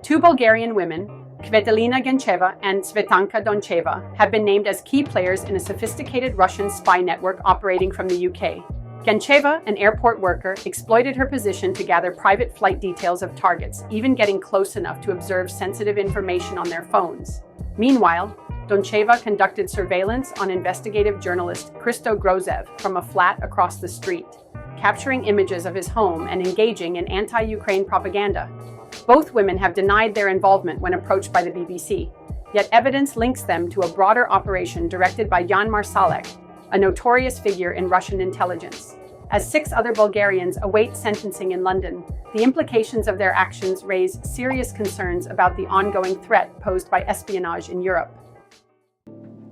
Two Bulgarian women, Kvetelina Gencheva and Svetanka Doncheva, have been named as key players in a sophisticated Russian spy network operating from the UK. Gencheva, an airport worker, exploited her position to gather private flight details of targets, even getting close enough to observe sensitive information on their phones. Meanwhile, Doncheva conducted surveillance on investigative journalist Christo Grozev from a flat across the street, capturing images of his home and engaging in anti-Ukraine propaganda. Both women have denied their involvement when approached by the BBC, yet evidence links them to a broader operation directed by Jan Marsalek, a notorious figure in Russian intelligence. As 6 other Bulgarians await sentencing in London, the implications of their actions raise serious concerns about the ongoing threat posed by espionage in Europe.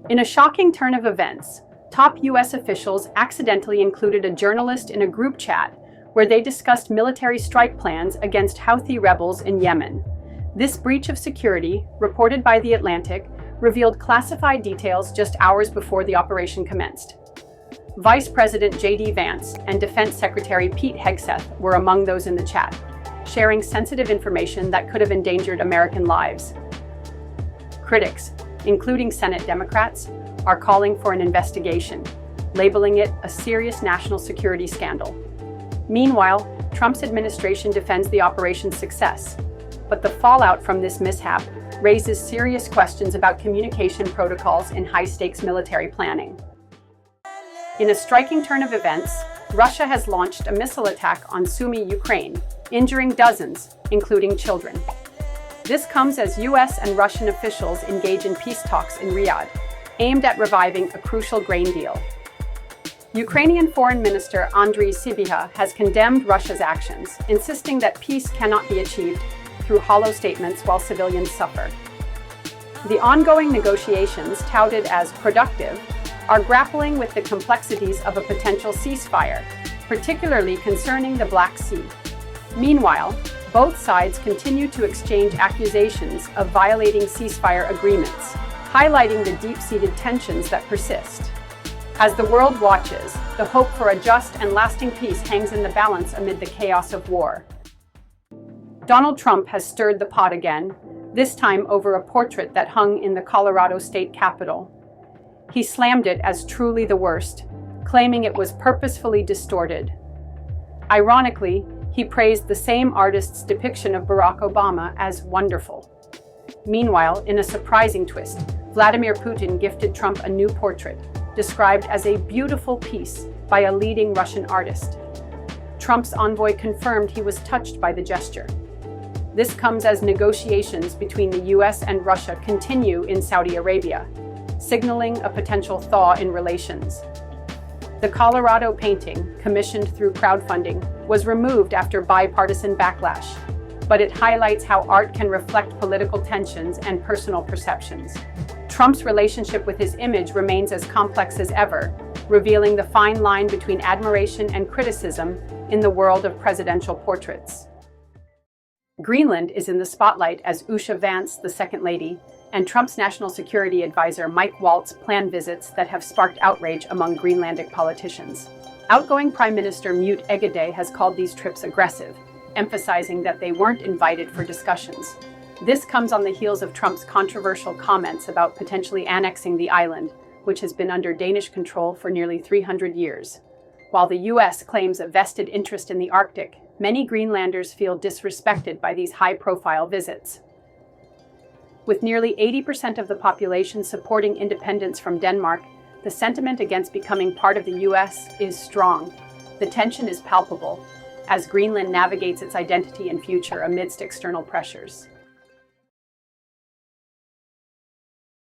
In a shocking turn of events, top US officials accidentally included a journalist in a group chat where they discussed military strike plans against Houthi rebels in Yemen. This breach of security, reported by The Atlantic, revealed classified details just hours before the operation commenced. Vice President J.D. Vance and Defense Secretary Pete Hegseth were among those in the chat, sharing sensitive information that could have endangered American lives. Critics, including Senate Democrats, are calling for an investigation, labeling it a serious national security scandal. Meanwhile, Trump's administration defends the operation's success, but the fallout from this mishap raises serious questions about communication protocols in high-stakes military planning. In a striking turn of events, Russia has launched a missile attack on Sumy, Ukraine, injuring dozens, including children. This comes as US and Russian officials engage in peace talks in Riyadh, aimed at reviving a crucial grain deal. Ukrainian Foreign Minister Andriy Sybiha has condemned Russia's actions, insisting that peace cannot be achieved through hollow statements while civilians suffer. The ongoing negotiations, touted as productive, are grappling with the complexities of a potential ceasefire, particularly concerning the Black Sea. Meanwhile, both sides continue to exchange accusations of violating ceasefire agreements, highlighting the deep-seated tensions that persist. As the world watches, the hope for a just and lasting peace hangs in the balance amid the chaos of war. Donald Trump has stirred the pot again, this time over a portrait that hung in the Colorado state capitol. He slammed it as truly the worst, claiming it was purposefully distorted. Ironically, he praised the same artist's depiction of Barack Obama as wonderful. Meanwhile, in a surprising twist, Vladimir Putin gifted Trump a new portrait, described as a beautiful piece by a leading Russian artist. Trump's envoy confirmed he was touched by the gesture. This comes as negotiations between the US and Russia continue in Saudi Arabia, signaling a potential thaw in relations. The Colorado painting, commissioned through crowdfunding, was removed after bipartisan backlash, but it highlights how art can reflect political tensions and personal perceptions. Trump's relationship with his image remains as complex as ever, revealing the fine line between admiration and criticism in the world of presidential portraits. Greenland is in the spotlight as Usha Vance, the Second Lady, and Trump's national security advisor Mike Waltz plan visits that have sparked outrage among Greenlandic politicians. Outgoing Prime Minister Mute Egede has called these trips aggressive, emphasizing that they weren't invited for discussions. This comes on the heels of Trump's controversial comments about potentially annexing the island, which has been under Danish control for nearly 300 years. While the US claims a vested interest in the Arctic, many Greenlanders feel disrespected by these high-profile visits. With nearly 80% of the population supporting independence from Denmark, the sentiment against becoming part of the US is strong. The tension is palpable as Greenland navigates its identity and future amidst external pressures.